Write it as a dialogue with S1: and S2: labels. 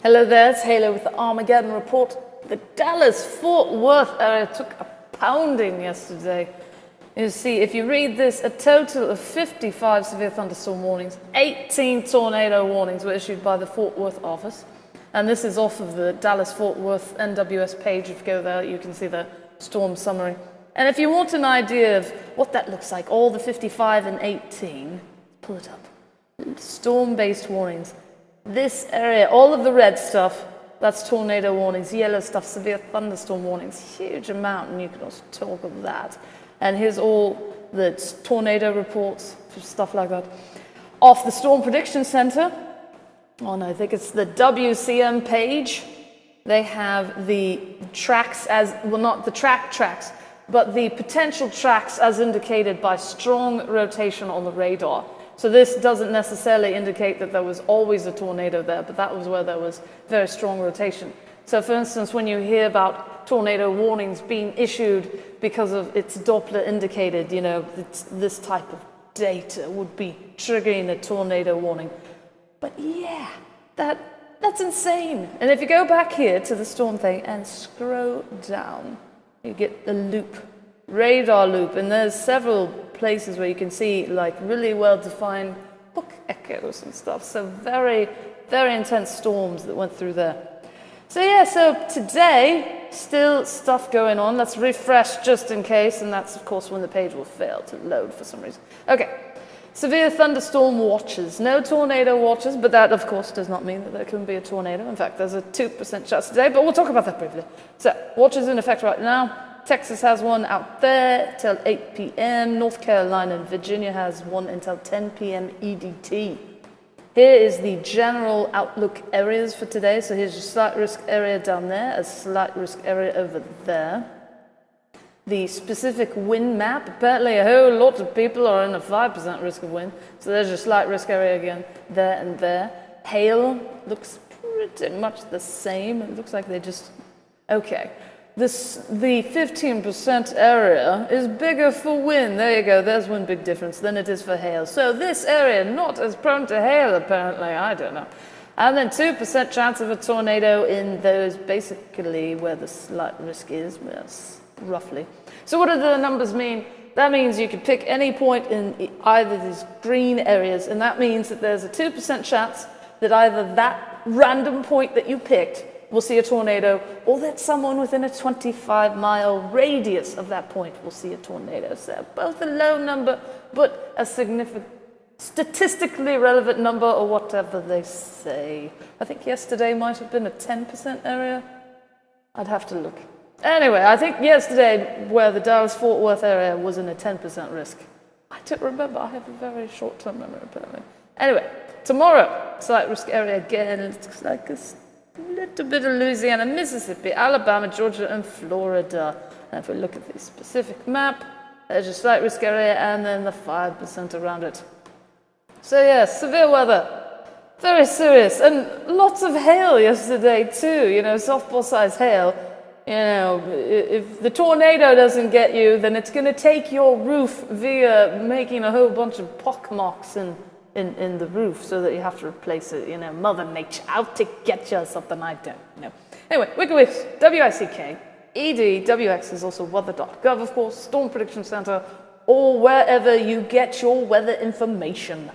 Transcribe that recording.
S1: Hello there, it's Halo with the Armageddon Report. The Dallas-Fort Worth area took a pounding yesterday. You see, if you read this, a total of 55 severe thunderstorm warnings, 18 tornado warnings were issued by the Fort Worth office. And this is off of the Dallas-Fort Worth NWS page. If you go there, you can see the storm summary. And if you want an idea of what that looks like, all the 55 and 18, pull it up. Storm-based warnings. This area, all of the red stuff, that's tornado warnings. Yellow stuff, severe thunderstorm warnings. Huge amount, and you can also talk of that. And here's all the tornado reports, stuff like that. Off the Storm Prediction Center, I think it's the WCM page, they have the tracks as, well, not the tracks, but the potential tracks as indicated by strong rotation on the radar. So this doesn't necessarily indicate that there was always a tornado there, but that was where there was very strong rotation. So for instance, when you hear about tornado warnings being issued because of its Doppler indicated, you know, this type of data would be triggering a tornado warning. But yeah, that's insane. And if you go back here to the storm thing and scroll down, you get the loop, radar loop, and there's several places where you can see like really well-defined hook echoes and stuff. So very, very intense storms that went through there. So yeah, so today, still stuff going on. Let's refresh just in case, and that's of course when the page will fail to load for some reason. Okay, severe thunderstorm watches. No tornado watches, but that of course does not mean that there can be a tornado. In fact, there's a 2% chance today, but we'll talk about that briefly. So, watches in effect right now. Texas has one out there till 8 p.m. North Carolina and Virginia has one until 10 p.m. EDT. Here is the general outlook areas for today. So here's your slight risk area down there, a slight risk area over there. The specific wind map, apparently a whole lot of people are in a 5% risk of wind. So there's your slight risk area again, there and there. Hail looks pretty much the same. It looks like they just, okay. The 15% area is bigger for wind. There you go, there's one big difference than it is for hail. So this area, not as prone to hail apparently, I don't know. And then 2% chance of a tornado in those basically where the slight risk is, yes, roughly. So what do the numbers mean? That means you could pick any point in either of these green areas, and that means that there's a 2% chance that either that random point that you picked will see a tornado, or that someone within a 25-mile radius of that point will see a tornado. So both a low number, but a significant, statistically relevant number, or whatever they say. I think yesterday might have been a 10% area. I'd have to look. Anyway, I think yesterday, where the Dallas-Fort Worth area was in a 10% risk. I don't remember, I have a very short-term memory, apparently. Anyway, tomorrow, slight risk area again, it looks like a little bit of Louisiana, Mississippi, Alabama, Georgia, and Florida. And if we look at the specific map, there's a slight risk area and then the 5% around it. So yeah, severe weather, very serious, and lots of hail yesterday too, you know, softball-sized hail. You know, if the tornado doesn't get you, then it's going to take your roof via making a whole bunch of pockmarks in the roof so that you have to replace it, you know, Mother Nature out to get you or something, I don't know. Anyway, WikiWix, WICK, EDWX is also weather.gov, of course, Storm Prediction Center, or wherever you get your weather information.